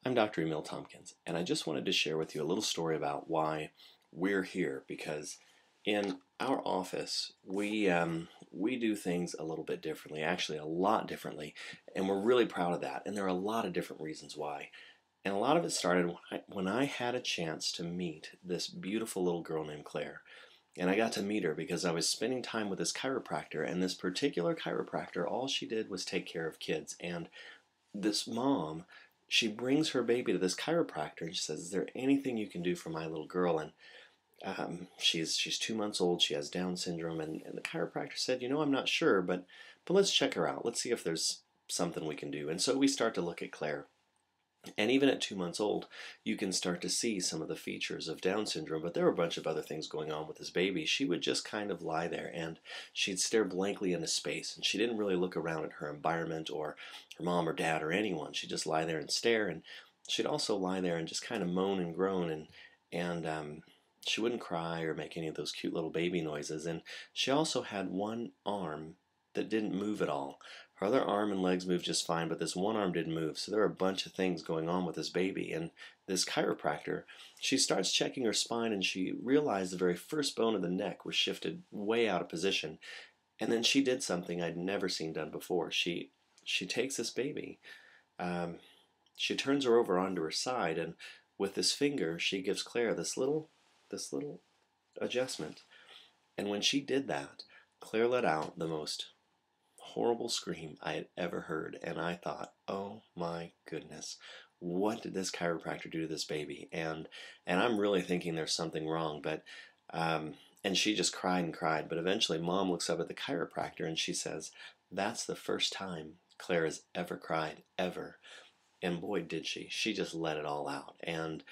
I'm Dr. Emil Tompkins, and I just wanted to share with you a little story about why we're here. Because in our office, we do things a little bit differently, actually a lot differently, and we're really proud of that. And there are a lot of different reasons why. And a lot of it started when I had a chance to meet this beautiful little girl named Claire. And I got to meet her because I was spending time with this chiropractor, and this particular chiropractor, all she did was take care of kids. And this mom, she brings her baby to this chiropractor and she says, "Is there anything you can do for my little girl?" And she's 2 months old. She has Down syndrome, and the chiropractor said, "I'm not sure, but let's check her out. Let's see if there's something we can do." And so we start to look at Claire. And even at 2 months old, you can start to see some of the features of Down syndrome, but there were a bunch of other things going on with this baby. She would just kind of lie there and she'd stare blankly into space, and she didn't really look around at her environment or her mom or dad or anyone. She'd just lie there and stare, and she'd also lie there and just kind of moan and groan, and she wouldn't cry or make any of those cute little baby noises. And she also had one arm that didn't move at all. Her other arm and legs moved just fine, but this one arm didn't move. So there were a bunch of things going on with this baby. And this chiropractor, she starts checking her spine, and she realized the very first bone of the neck was shifted way out of position. And then she did something I'd never seen done before. She takes this baby, um, she turns her over onto her side, and with this finger, she gives Claire this little adjustment. And when she did that, Claire let out the most horrible scream I had ever heard, and I thought, "Oh my goodness, what did this chiropractor do to this baby?" And I'm really thinking there's something wrong, but and she just cried and cried. But eventually, Mom looks up at the chiropractor and she says, "That's the first time Claire has ever cried, ever." And boy, did she! She just let it all out, and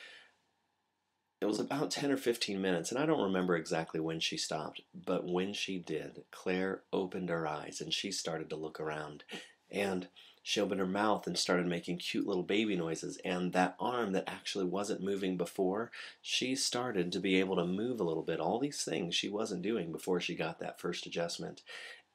it was about 10 or 15 minutes, and I don't remember exactly when she stopped, but when she did, Claire opened her eyes and she started to look around. And she opened her mouth and started making cute little baby noises, and that arm that actually wasn't moving before, she started to be able to move a little bit. All these things she wasn't doing before she got that first adjustment.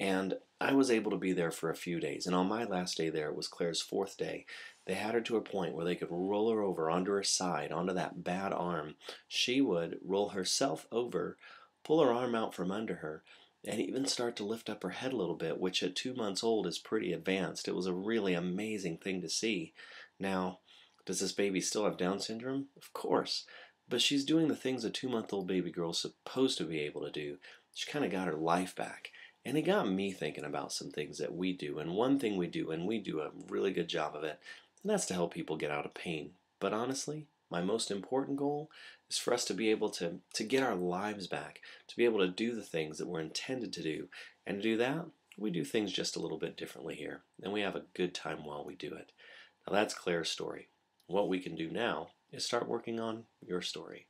And I was able to be there for a few days, and on my last day there, it was Claire's fourth day. They had her to a point where they could roll her over onto her side, onto that bad arm. She would roll herself over, pull her arm out from under her, and even start to lift up her head a little bit, which at 2 months old is pretty advanced. It was a really amazing thing to see. Now, does this baby still have Down syndrome? Of course. But she's doing the things a 2-month-old baby girl's supposed to be able to do. She kind of got her life back. And it got me thinking about some things that we do. And one thing we do, and we do a really good job of it, and that's to help people get out of pain. But honestly, my most important goal is for us to be able to get our lives back, to be able to do the things that we're intended to do. And to do that, we do things just a little bit differently here. And we have a good time while we do it. Now that's Claire's story. What we can do now is start working on your story.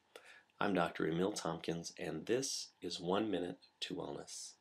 I'm Dr. Emil Tompkins, and this is 1 Minute to Wellness.